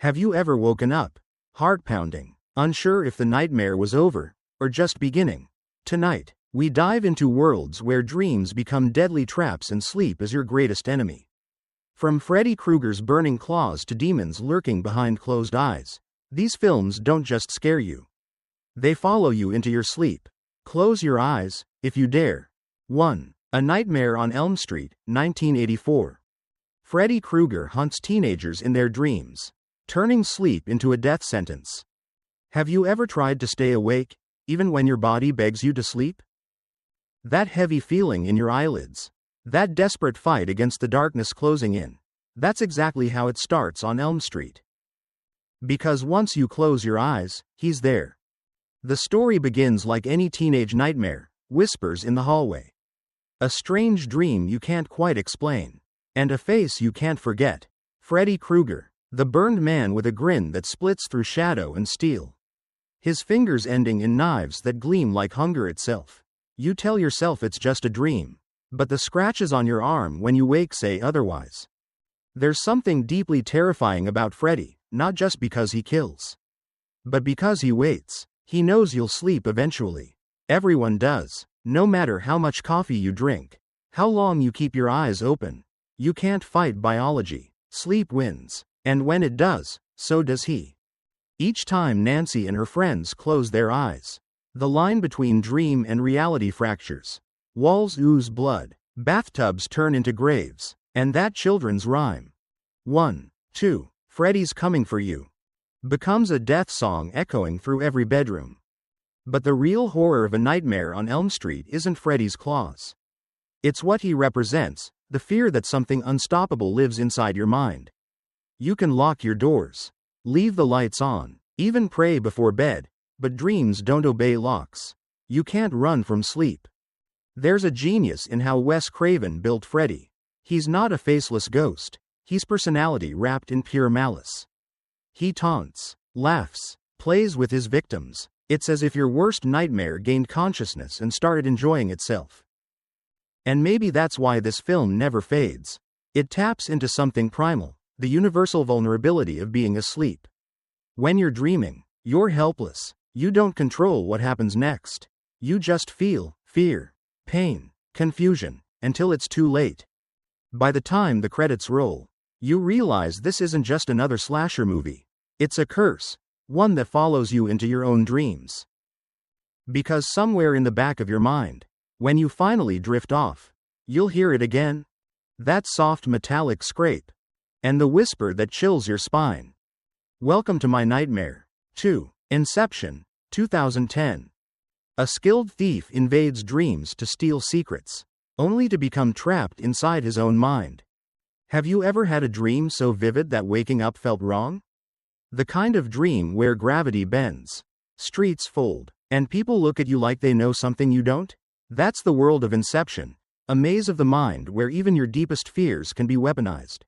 Have you ever woken up, heart pounding, unsure if the nightmare was over, or just beginning? Tonight, we dive into worlds where dreams become deadly traps and sleep is your greatest enemy. From Freddy Krueger's burning claws to demons lurking behind closed eyes, these films don't just scare you. They follow you into your sleep. Close your eyes, if you dare. 1. A Nightmare on Elm Street, 1984. Freddy Krueger hunts teenagers in their dreams, turning sleep into a death sentence. Have you ever tried to stay awake, even when your body begs you to sleep? That heavy feeling in your eyelids, that desperate fight against the darkness closing in, that's exactly how it starts on Elm Street. Because once you close your eyes, he's there. The story begins like any teenage nightmare, whispers in the hallway. A strange dream you can't quite explain. And a face you can't forget. Freddy Krueger, the burned man with a grin that splits through shadow and steel. His fingers ending in knives that gleam like hunger itself. You tell yourself it's just a dream, but the scratches on your arm when you wake say otherwise. There's something deeply terrifying about Freddy, not just because he kills, but because he waits. He knows you'll sleep eventually. Everyone does, no matter how much coffee you drink, how long you keep your eyes open. You can't fight biology. Sleep wins. And when it does, so does he. Each time Nancy and her friends close their eyes, the line between dream and reality fractures. Walls ooze blood, bathtubs turn into graves, and that children's rhyme, 1, 2, Freddy's coming for you, becomes a death song echoing through every bedroom. But the real horror of A Nightmare on Elm Street isn't Freddy's claws. It's what he represents. The fear that something unstoppable lives inside your mind. You can lock your doors, leave the lights on, even pray before bed, but dreams don't obey locks. You can't run from sleep. There's a genius in how Wes Craven built Freddy. He's not a faceless ghost. He's personality wrapped in pure malice. He taunts, laughs, plays with his victims. It's as if your worst nightmare gained consciousness and started enjoying itself. And maybe that's why this film never fades. It taps into something primal, the universal vulnerability of being asleep. When you're dreaming, you're helpless. You don't control what happens next. You just feel fear, pain, confusion, until it's too late. By the time the credits roll, you realize this isn't just another slasher movie. It's a curse, one that follows you into your own dreams. Because somewhere in the back of your mind, when you finally drift off, you'll hear it again. That soft metallic scrape. And the whisper that chills your spine. Welcome to my nightmare. 2. Inception, 2010. A skilled thief invades dreams to steal secrets, only to become trapped inside his own mind. Have you ever had a dream so vivid that waking up felt wrong? The kind of dream where gravity bends, streets fold, and people look at you like they know something you don't? That's the world of Inception, a maze of the mind where even your deepest fears can be weaponized.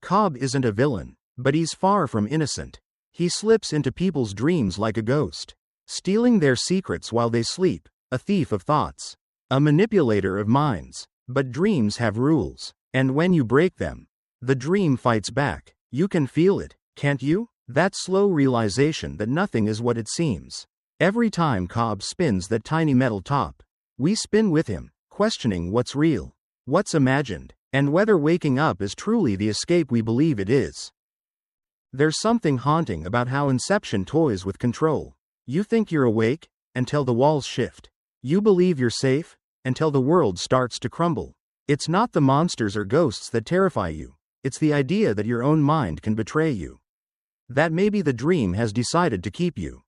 Cobb isn't a villain, but he's far from innocent. He slips into people's dreams like a ghost, stealing their secrets while they sleep, a thief of thoughts, a manipulator of minds. But dreams have rules, and when you break them, the dream fights back. You can feel it, can't you? That slow realization that nothing is what it seems. Every time Cobb spins that tiny metal top, we spin with him, questioning what's real, what's imagined, and whether waking up is truly the escape we believe it is. There's something haunting about how Inception toys with control. You think you're awake, until the walls shift. You believe you're safe, until the world starts to crumble. It's not the monsters or ghosts that terrify you. It's the idea that your own mind can betray you. That maybe the dream has decided to keep you.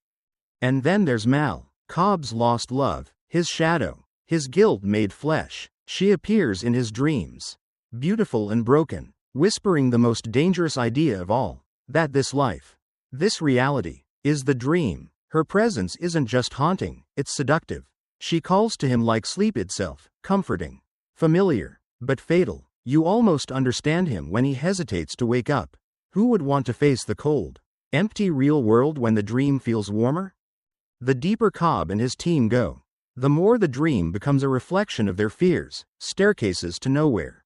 And then there's Mal, Cobb's lost love, his shadow, his guilt made flesh. She appears in his dreams, beautiful and broken, whispering the most dangerous idea of all, that this life, this reality, is the dream. Her presence isn't just haunting, it's seductive. She calls to him like sleep itself, comforting, familiar, but fatal. You almost understand him when he hesitates to wake up. Who would want to face the cold, empty real world when the dream feels warmer? The deeper Cobb and his team go, the more the dream becomes a reflection of their fears, staircases to nowhere.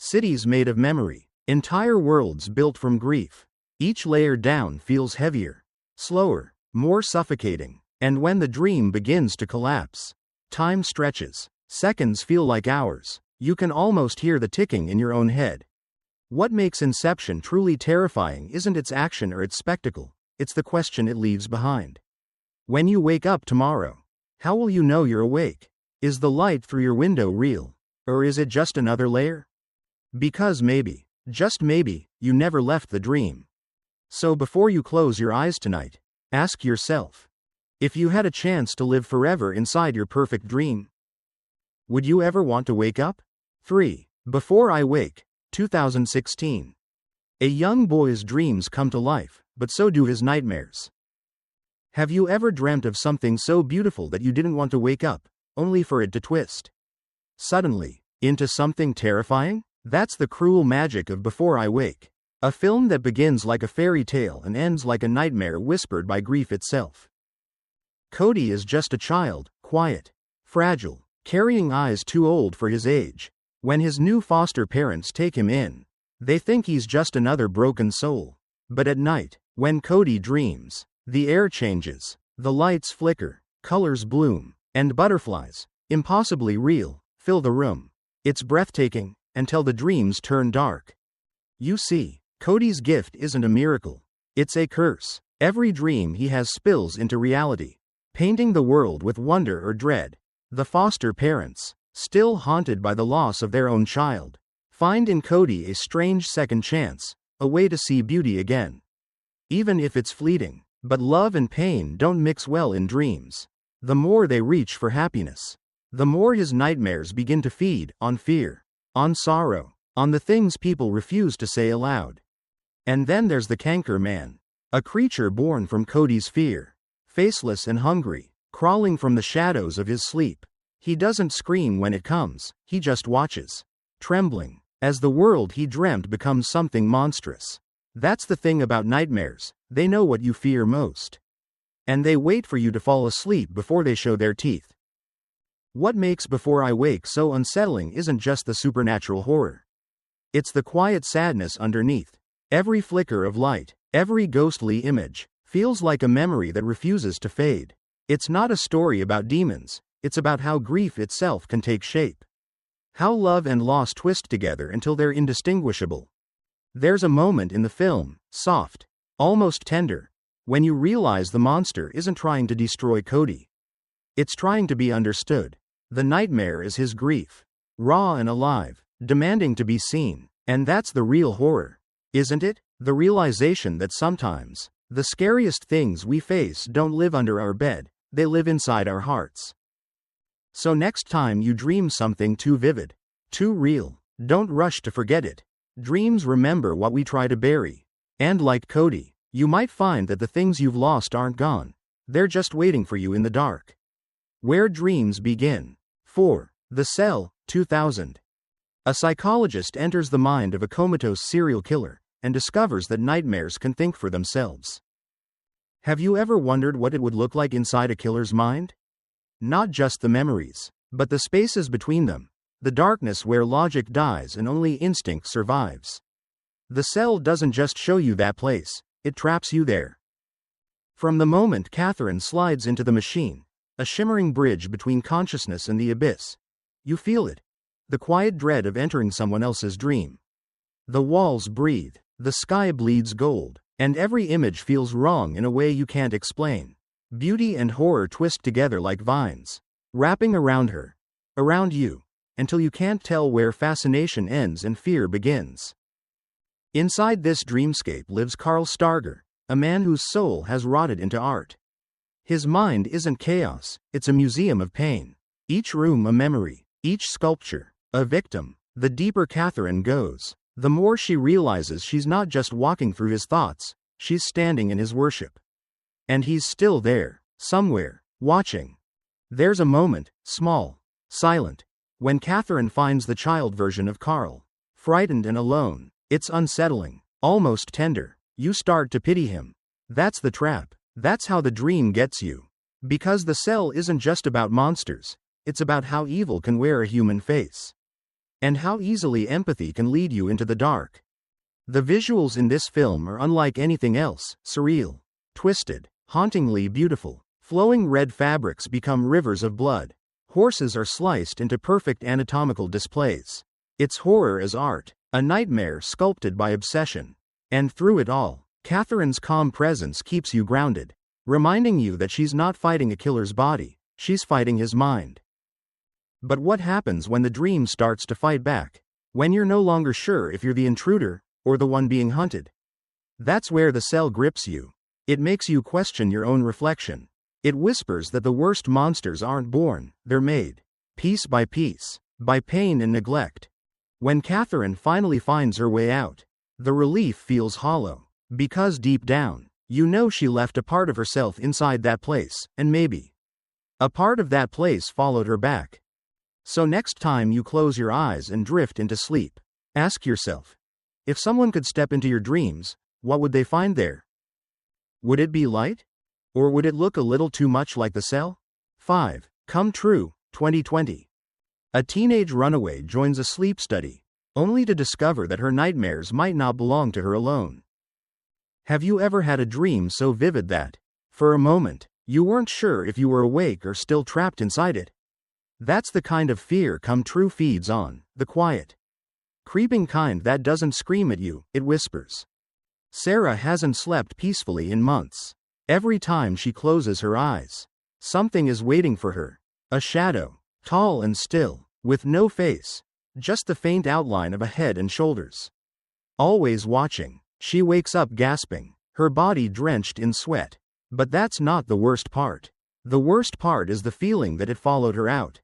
Cities made of memory, entire worlds built from grief. Each layer down feels heavier, slower, more suffocating, and when the dream begins to collapse, time stretches. Seconds feel like hours. You can almost hear the ticking in your own head. What makes Inception truly terrifying isn't its action or its spectacle, it's the question it leaves behind. When you wake up tomorrow, how will you know you're awake? Is the light through your window real? Or is it just another layer? Because maybe, just maybe, you never left the dream. So before you close your eyes tonight, ask yourself, if you had a chance to live forever inside your perfect dream, would you ever want to wake up? 3. Before I Wake, 2016. A young boy's dreams come to life, but so do his nightmares. Have you ever dreamt of something so beautiful that you didn't want to wake up, only for it to twist suddenly into something terrifying? That's the cruel magic of Before I Wake, a film that begins like a fairy tale and ends like a nightmare whispered by grief itself. Cody is just a child, quiet, fragile, carrying eyes too old for his age. When his new foster parents take him in, they think he's just another broken soul. But at night, when Cody dreams, the air changes, the lights flicker, colors bloom, and butterflies, impossibly real, fill the room. It's breathtaking, until the dreams turn dark. You see, Cody's gift isn't a miracle. It's a curse. Every dream he has spills into reality, painting the world with wonder or dread. The foster parents, still haunted by the loss of their own child, find in Cody a strange second chance, a way to see beauty again. Even if it's fleeting, but love and pain don't mix well in dreams. The more they reach for happiness, the more his nightmares begin to feed on fear, on sorrow, on the things people refuse to say aloud. And then there's the Canker Man, a creature born from Cody's fear, faceless and hungry, crawling from the shadows of his sleep. He doesn't scream when it comes, he just watches, trembling, as the world he dreamt becomes something monstrous. That's the thing about nightmares, they know what you fear most. And they wait for you to fall asleep before they show their teeth. What makes Before I Wake so unsettling isn't just the supernatural horror. It's the quiet sadness underneath. Every flicker of light, every ghostly image, feels like a memory that refuses to fade. It's not a story about demons, it's about how grief itself can take shape. How love and loss twist together until they're indistinguishable. There's a moment in the film, soft, almost tender, when you realize the monster isn't trying to destroy Cody. It's trying to be understood. The nightmare is his grief, raw and alive, demanding to be seen. And that's the real horror, isn't it? The realization that sometimes, the scariest things we face don't live under our bed, they live inside our hearts. So next time you dream something too vivid, too real, don't rush to forget it. Dreams remember what we try to bury. And like Cody, you might find that the things you've lost aren't gone. They're just waiting for you in the dark. Where Dreams Begin. 4. The Cell, 2000. A psychologist enters the mind of a comatose serial killer and discovers that nightmares can think for themselves. Have you ever wondered what it would look like inside a killer's mind? Not just the memories, but the spaces between them, the darkness where logic dies and only instinct survives. The Cell doesn't just show you that place, it traps you there. From the moment Catherine slides into the machine, a shimmering bridge between consciousness and the abyss, you feel it, the quiet dread of entering someone else's dream. The walls breathe, the sky bleeds gold, and every image feels wrong in a way you can't explain. Beauty and horror twist together like vines, wrapping around her, around you, until you can't tell where fascination ends and fear begins. Inside this dreamscape lives Carl Starger, a man whose soul has rotted into art. His mind isn't chaos, it's a museum of pain. Each room a memory, each sculpture a victim. The deeper Catherine goes, the more she realizes she's not just walking through his thoughts, she's standing in his worship. And he's still there, somewhere, watching. There's a moment, small, silent, when Catherine finds the child version of Carl, frightened and alone. It's unsettling, almost tender. You start to pity him. That's the trap. That's how the dream gets you. Because the Cell isn't just about monsters, it's about how evil can wear a human face. And how easily empathy can lead you into the dark. The visuals in this film are unlike anything else, surreal, twisted, hauntingly beautiful. Flowing red fabrics become rivers of blood. Horses are sliced into perfect anatomical displays. It's horror as art, a nightmare sculpted by obsession. And through it all, Catherine's calm presence keeps you grounded, reminding you that she's not fighting a killer's body, she's fighting his mind. But what happens when the dream starts to fight back? When you're no longer sure if you're the intruder, or the one being hunted? That's where the cell grips you. It makes you question your own reflection. It whispers that the worst monsters aren't born, they're made. Piece by piece, by pain and neglect. When Catherine finally finds her way out, the relief feels hollow. Because deep down, you know she left a part of herself inside that place, and maybe a part of that place followed her back. So next time you close your eyes and drift into sleep, ask yourself, if someone could step into your dreams, what would they find there? Would it be light? Or would it look a little too much like The Cell? 5. Come True, 2020. A teenage runaway joins a sleep study, only to discover that her nightmares might not belong to her alone. Have you ever had a dream so vivid that, for a moment, you weren't sure if you were awake or still trapped inside it? That's the kind of fear Come True feeds on, the quiet, creeping kind that doesn't scream at you, it whispers. Sarah hasn't slept peacefully in months. Every time she closes her eyes, something is waiting for her. A shadow, tall and still, with no face, just the faint outline of a head and shoulders. Always watching, she wakes up gasping, her body drenched in sweat. But that's not the worst part. The worst part is the feeling that it followed her out.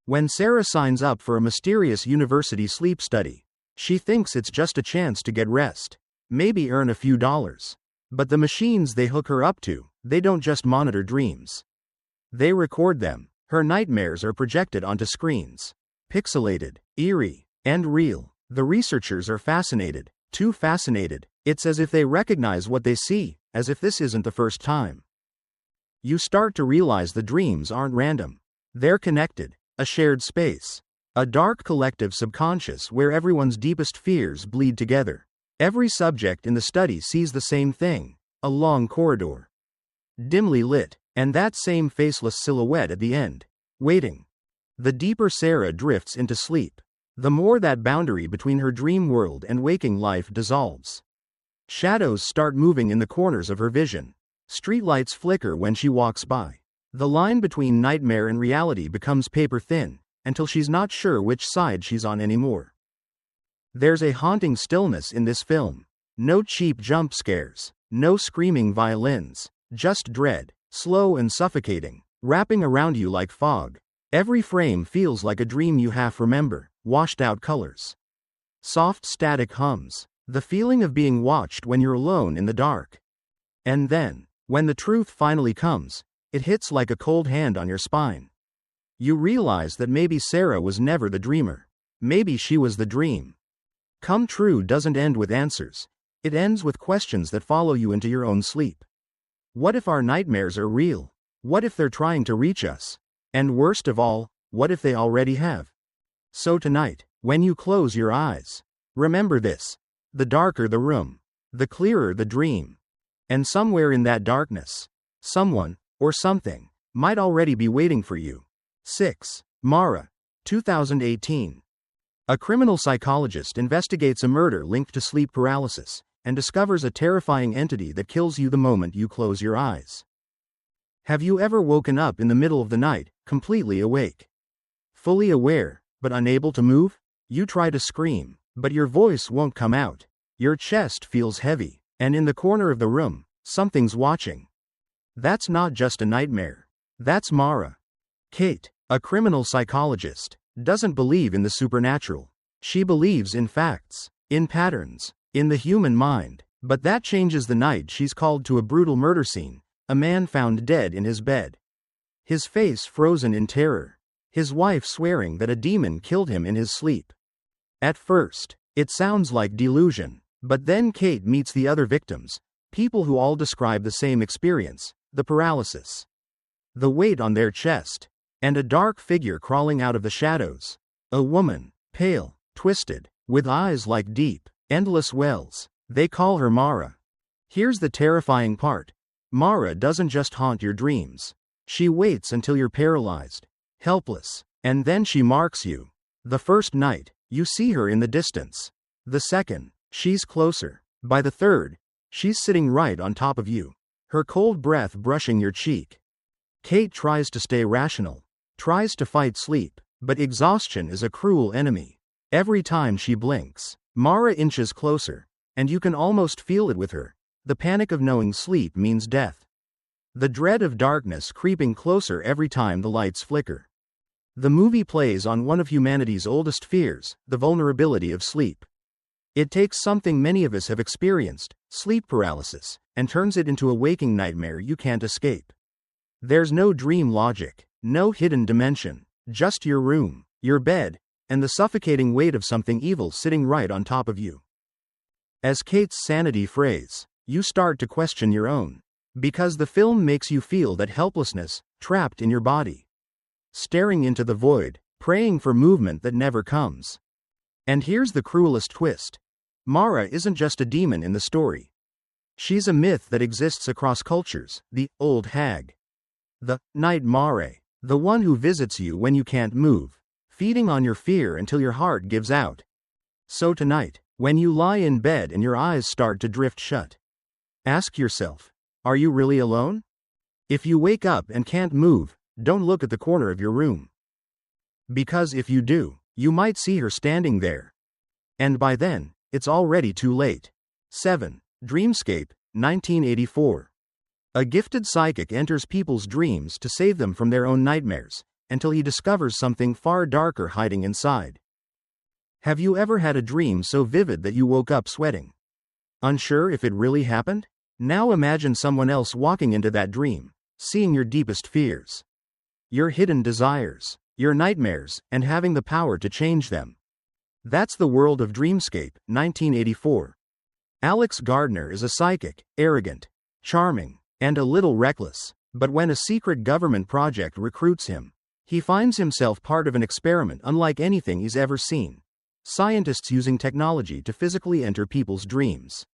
When Sarah signs up for a mysterious university sleep study, she thinks it's just a chance to get rest, maybe earn a few dollars. But the machines they hook her up to, they don't just monitor dreams. They record them. Her nightmares are projected onto screens. Pixelated, eerie, and real. The researchers are fascinated, too fascinated. It's as if they recognize what they see, as if this isn't the first time. You start to realize the dreams aren't random. They're connected, a shared space. A dark collective subconscious where everyone's deepest fears bleed together. Every subject in the study sees the same thing, a long corridor, dimly lit, and that same faceless silhouette at the end, waiting. The deeper Sarah drifts into sleep, the more that boundary between her dream world and waking life dissolves. Shadows start moving in the corners of her vision. Streetlights flicker when she walks by. The line between nightmare and reality becomes paper thin, until she's not sure which side she's on anymore. There's a haunting stillness in this film. No cheap jump scares, no screaming violins, just dread, slow and suffocating, wrapping around you like fog. Every frame feels like a dream you half remember, washed out colors. Soft static hums, the feeling of being watched when you're alone in the dark. And then, when the truth finally comes, it hits like a cold hand on your spine. You realize that maybe Sarah was never the dreamer. Maybe she was the dream. Come True doesn't end with answers. It ends with questions that follow you into your own sleep. What if our nightmares are real? What if they're trying to reach us? And worst of all, what if they already have? So tonight, when you close your eyes, remember this. The darker the room, the clearer the dream. And somewhere in that darkness, someone, or something, might already be waiting for you. 6. Mara, 2018. A criminal psychologist investigates a murder linked to sleep paralysis, and discovers a terrifying entity that kills you the moment you close your eyes. Have you ever woken up in the middle of the night, completely awake? Fully aware, but unable to move? You try to scream, but your voice won't come out. Your chest feels heavy, and in the corner of the room, something's watching. That's not just a nightmare. That's Mara. Kate, a criminal psychologist, doesn't believe in the supernatural. She believes in facts, in patterns, in the human mind. But that changes the night she's called to a brutal murder scene, a man found dead in his bed. His face frozen in terror. His wife swearing that a demon killed him in his sleep. At first, it sounds like delusion, but then Kate meets the other victims, people who all describe the same experience, the paralysis. The weight on their chest, and a dark figure crawling out of the shadows. A woman, pale, twisted, with eyes like deep, Endless wells. They call her Mara. Here's the terrifying part. Mara doesn't just haunt your dreams. She waits until you're paralyzed, helpless, and then she marks you. The first night, you see her in the distance. The second, she's closer. By the third, she's sitting right on top of you, her cold breath brushing your cheek. Kate tries to stay rational, tries to fight sleep, but exhaustion is a cruel enemy. Every time she blinks, Mara inches closer, and you can almost feel it with her. The panic of knowing sleep means death. The dread of darkness creeping closer every time the lights flicker. The movie plays on one of humanity's oldest fears, the vulnerability of sleep. It takes something many of us have experienced, sleep paralysis, and turns it into a waking nightmare you can't escape. There's no dream logic, no hidden dimension, just your room, your bed, and the suffocating weight of something evil sitting right on top of you. As Kate's sanity frays, you start to question your own. Because the film makes you feel that helplessness, trapped in your body. Staring into the void, praying for movement that never comes. And here's the cruelest twist. Mara isn't just a demon in the story. She's a myth that exists across cultures, the old hag. The night mare, the one who visits you when you can't move, feeding on your fear until your heart gives out. So tonight, when you lie in bed and your eyes start to drift shut, ask yourself, are you really alone? If you wake up and can't move, don't look at the corner of your room. Because if you do, you might see her standing there. And by then, it's already too late. 7. Dreamscape, 1984. A gifted psychic enters people's dreams to save them from their own nightmares, until he discovers something far darker hiding inside. Have you ever had a dream so vivid that you woke up sweating? Unsure if it really happened? Now imagine someone else walking into that dream, seeing your deepest fears, your hidden desires, your nightmares, and having the power to change them. That's the world of Dreamscape, 1984. Alex Gardner is a psychic, arrogant, charming, and a little reckless, but when a secret government project recruits him, he finds himself part of an experiment unlike anything he's ever seen. Scientists using technology to physically enter people's dreams.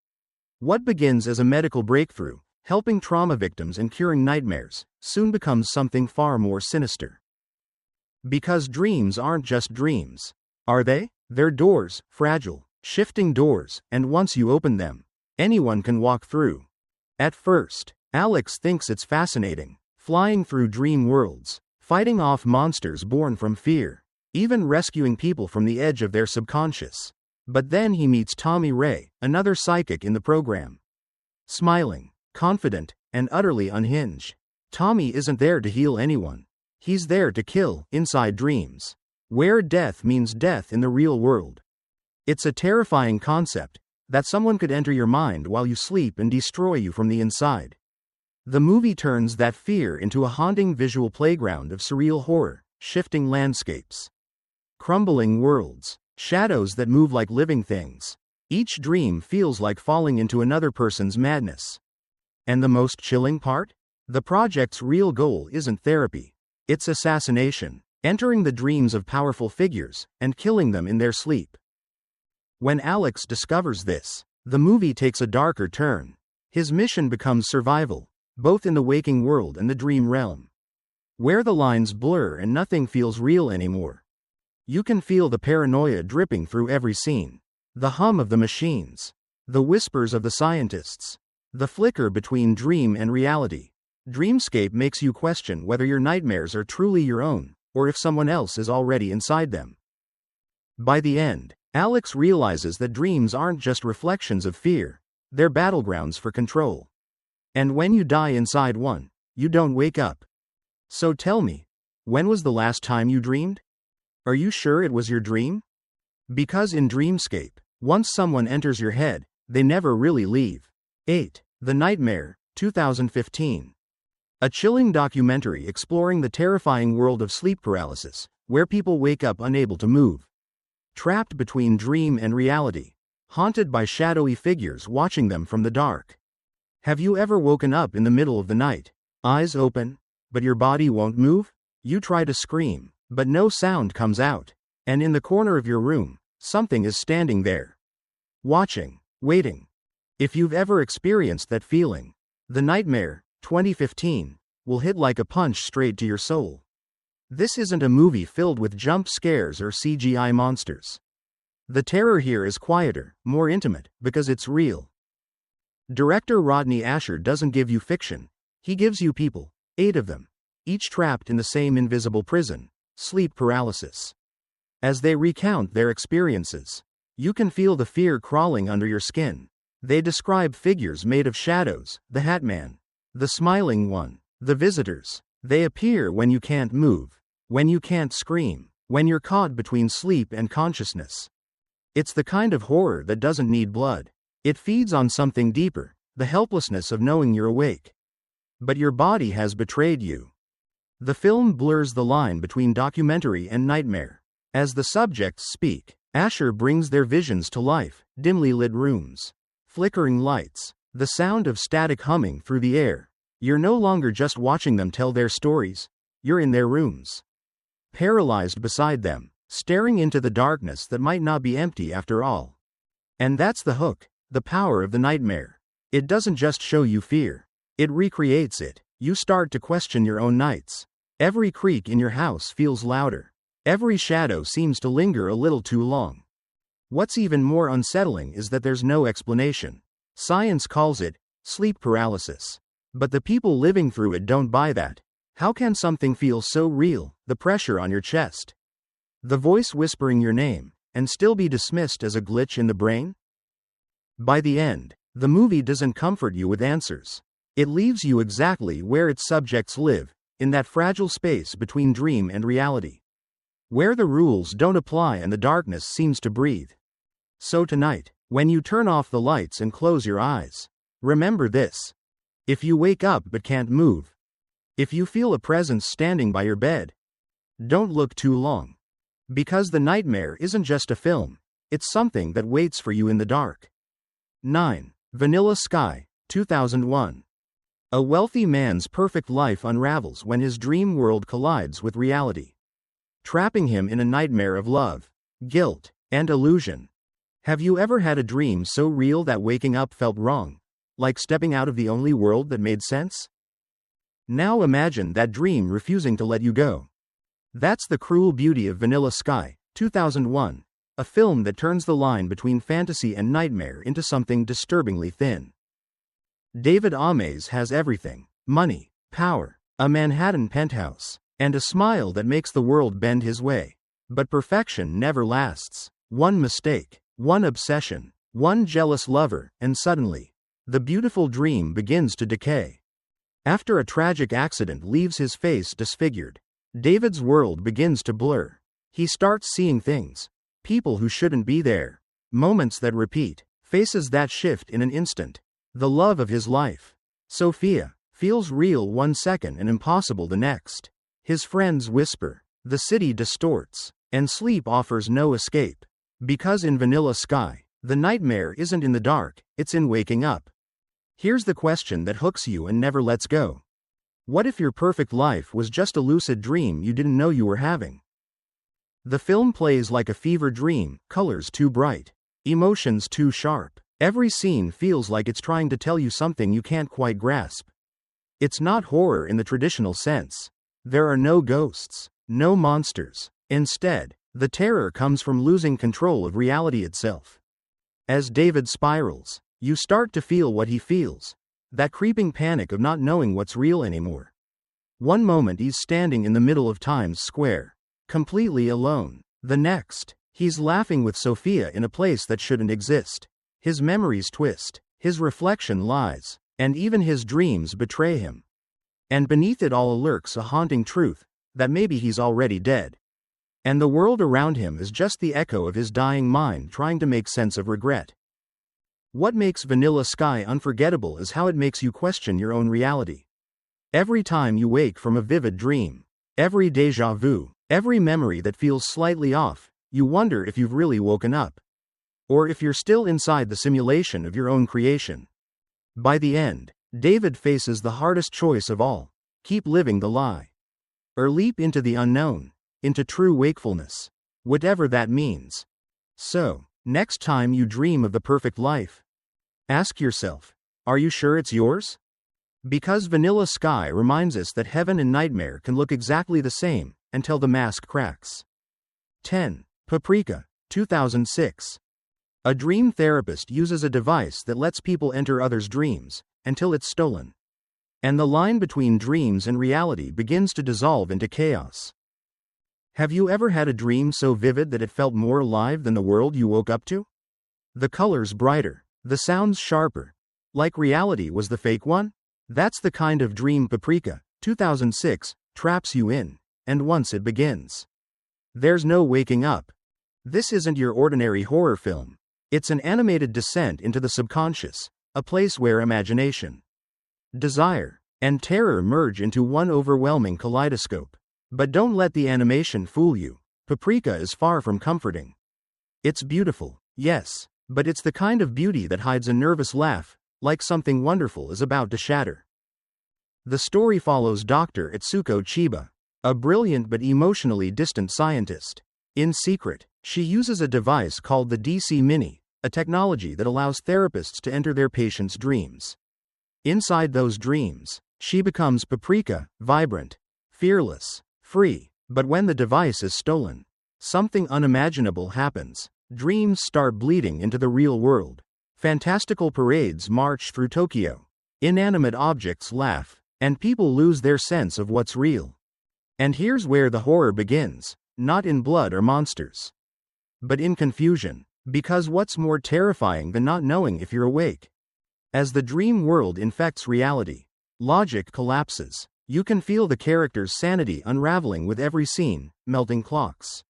What begins as a medical breakthrough, helping trauma victims and curing nightmares, soon becomes something far more sinister. Because dreams aren't just dreams, are they? They're doors, fragile, shifting doors, and once you open them, anyone can walk through. At first, Alex thinks it's fascinating, flying through dream worlds, fighting off monsters born from fear, even rescuing people from the edge of their subconscious. But then he meets Tommy Ray, another psychic in the program. Smiling, confident, and utterly unhinged, Tommy isn't there to heal anyone. He's there to kill, inside dreams, where death means death in the real world. It's a terrifying concept, that someone could enter your mind while you sleep and destroy you from the inside. The movie turns that fear into a haunting visual playground of surreal horror, shifting landscapes, crumbling worlds, shadows that move like living things. Each dream feels like falling into another person's madness. And the most chilling part? The project's real goal isn't therapy. It's assassination, entering the dreams of powerful figures, and killing them in their sleep. When Alex discovers this, the movie takes a darker turn. His mission becomes survival, both in the waking world and the dream realm, where the lines blur and nothing feels real anymore. You can feel the paranoia dripping through every scene. The hum of the machines, the whispers of the scientists, the flicker between dream and reality. Dreamscape makes you question whether your nightmares are truly your own, or if someone else is already inside them. By the end, Alex realizes that dreams aren't just reflections of fear, they're battlegrounds for control. And when you die inside one, you don't wake up. So tell me, when was the last time you dreamed? Are you sure it was your dream? Because in Dreamscape, once someone enters your head, they never really leave. 8. The Nightmare, 2015. A chilling documentary exploring the terrifying world of sleep paralysis, where people wake up unable to move, trapped between dream and reality, haunted by shadowy figures watching them from the dark. Have you ever woken up in the middle of the night, eyes open, but your body won't move? You try to scream, but no sound comes out, and in the corner of your room, something is standing there. watching, waiting. If you've ever experienced that feeling, The Nightmare, 2015, will hit like a punch straight to your soul. This isn't a movie filled with jump scares or CGI monsters. The terror here is quieter, more intimate, because it's real. Director Rodney Asher doesn't give you fiction. He gives you people, 8 of them, each trapped in the same invisible prison, sleep paralysis. As they recount their experiences, you can feel the fear crawling under your skin. They describe figures made of shadows, the Hat Man, the Smiling One, the visitors. They appear when you can't move, when you can't scream, when you're caught between sleep and consciousness. It's the kind of horror that doesn't need blood. It feeds on something deeper, the helplessness of knowing you're awake, but your body has betrayed you. The film blurs the line between documentary and nightmare. As the subjects speak, Asher brings their visions to life, dimly lit rooms, flickering lights, the sound of static humming through the air. You're no longer just watching them tell their stories, you're in their rooms. Paralyzed beside them, staring into the darkness that might not be empty after all. And that's the hook, the power of the nightmare. It doesn't just show you fear, it recreates it. You start to question your own nights. Every creak in your house feels louder. Every shadow seems to linger a little too long. What's even more unsettling is that there's no explanation. Science calls it sleep paralysis. But the people living through it don't buy that. How can something feel so real, the pressure on your chest, the voice whispering your name, and still be dismissed as a glitch in the brain? By the end, the movie doesn't comfort you with answers. It leaves you exactly where its subjects live, in that fragile space between dream and reality, where the rules don't apply and the darkness seems to breathe. So tonight, when you turn off the lights and close your eyes, remember this. If you wake up but can't move, if you feel a presence standing by your bed, don't look too long. Because The Nightmare isn't just a film, it's something that waits for you in the dark. 9. Vanilla Sky, 2001. A wealthy man's perfect life unravels when his dream world collides with reality, trapping him in a nightmare of love, guilt, and illusion. Have you ever had a dream so real that waking up felt wrong, like stepping out of the only world that made sense? Now imagine that dream refusing to let you go. That's the cruel beauty of Vanilla Sky, 2001, a film that turns the line between fantasy and nightmare into something disturbingly thin. David Ames has everything: money, power, a Manhattan penthouse, and a smile that makes the world bend his way. But perfection never lasts. One mistake, one obsession, one jealous lover, and suddenly, the beautiful dream begins to decay. After a tragic accident leaves his face disfigured, David's world begins to blur. He starts seeing things, people who shouldn't be there, moments that repeat, faces that shift in an instant. The love of his life, Sophia, feels real one second and impossible the next. His friends whisper, the city distorts, and sleep offers no escape. Because in Vanilla Sky, the nightmare isn't in the dark, it's in waking up. Here's the question that hooks you and never lets go. What if your perfect life was just a lucid dream you didn't know you were having? The film plays like a fever dream, colors too bright, emotions too sharp. Every scene feels like it's trying to tell you something you can't quite grasp. It's not horror in the traditional sense. There are no ghosts, no monsters. Instead, the terror comes from losing control of reality itself. As David spirals, you start to feel what he feels. That creeping panic of not knowing what's real anymore. One moment he's standing in the middle of Times Square, completely alone. The next, he's laughing with Sophia in a place that shouldn't exist. His memories twist, his reflection lies, and even his dreams betray him. And beneath it all lurks a haunting truth, that maybe he's already dead. And the world around him is just the echo of his dying mind trying to make sense of regret. What makes Vanilla Sky unforgettable is how it makes you question your own reality. Every time you wake from a vivid dream, every déjà vu, every memory that feels slightly off, you wonder if you've really woken up. Or if you're still inside the simulation of your own creation. By the end, David faces the hardest choice of all: keep living the lie, or leap into the unknown, into true wakefulness, whatever that means. So, Next time you dream of the perfect life, ask yourself, are you sure it's yours? Because Vanilla Sky reminds us that heaven and nightmare can look exactly the same, until the mask cracks. 10. Paprika, 2006. A dream therapist uses a device that lets people enter others' dreams, until it's stolen. And the line between dreams and reality begins to dissolve into chaos. Have you ever had a dream so vivid that it felt more alive than the world you woke up to? The colors brighter, the sounds sharper. Like reality was the fake one? That's the kind of dream Paprika, 2006, traps you in, and once it begins, there's no waking up. This isn't your ordinary horror film. It's an animated descent into the subconscious, a place where imagination, desire, and terror merge into one overwhelming kaleidoscope. But don't let the animation fool you. Paprika is far from comforting. It's beautiful, yes, but it's the kind of beauty that hides a nervous laugh, like something wonderful is about to shatter. The story follows Dr. Itsuko Chiba, a brilliant but emotionally distant scientist. In secret, she uses a device called the DC Mini, a technology that allows therapists to enter their patients' dreams. Inside those dreams, she becomes Paprika, vibrant, fearless, free. But when the device is stolen, something unimaginable happens. Dreams start bleeding into the real world. Fantastical parades march through Tokyo. Inanimate objects laugh, and people lose their sense of what's real. And here's where the horror begins, not in blood or monsters, but in confusion. Because what's more terrifying than not knowing if you're awake? As the dream world infects reality, logic collapses. You can feel the character's sanity unraveling with every scene, melting clocks,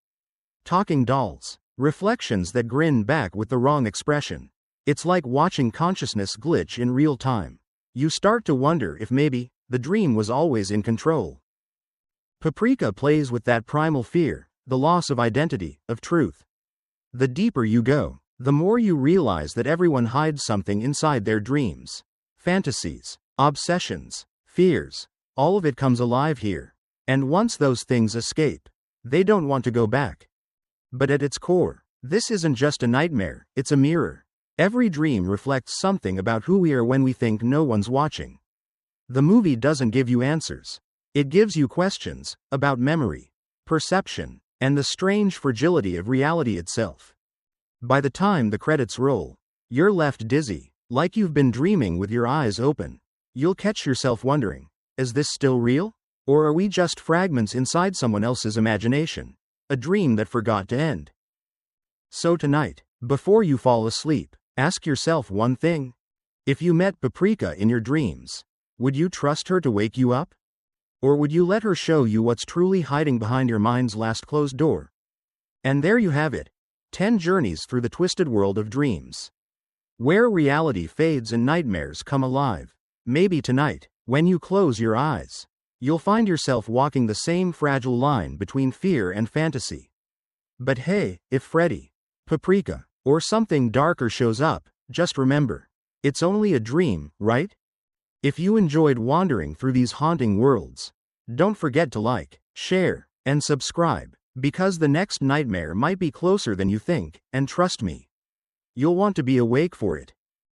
talking dolls, reflections that grin back with the wrong expression. It's like watching consciousness glitch in real time. You start to wonder if maybe the dream was always in control. Paprika plays with that primal fear, the loss of identity, of truth. The deeper you go, the more you realize that everyone hides something inside their dreams. Fantasies, obsessions, fears, all of it comes alive here. And once those things escape, they don't want to go back. But at its core, this isn't just a nightmare, it's a mirror. Every dream reflects something about who we are when we think no one's watching. The movie doesn't give you answers. It gives you questions about memory, perception, and the strange fragility of reality itself. By the time the credits roll, you're left dizzy, like you've been dreaming with your eyes open. You'll catch yourself wondering, is this still real? Or are we just fragments inside someone else's imagination? A dream that forgot to end. So tonight, before you fall asleep, ask yourself one thing. If you met Paprika in your dreams, would you trust her to wake you up? Or would you let her show you what's truly hiding behind your mind's last closed door? And there you have it. 10 journeys through the twisted world of dreams, where reality fades and nightmares come alive. Maybe tonight, when you close your eyes, you'll find yourself walking the same fragile line between fear and fantasy. But hey, if Freddy, Paprika, or something darker shows up, just remember, it's only a dream, right? If you enjoyed wandering through these haunting worlds, don't forget to like, share, and subscribe, because the next nightmare might be closer than you think, and trust me, you'll want to be awake for it.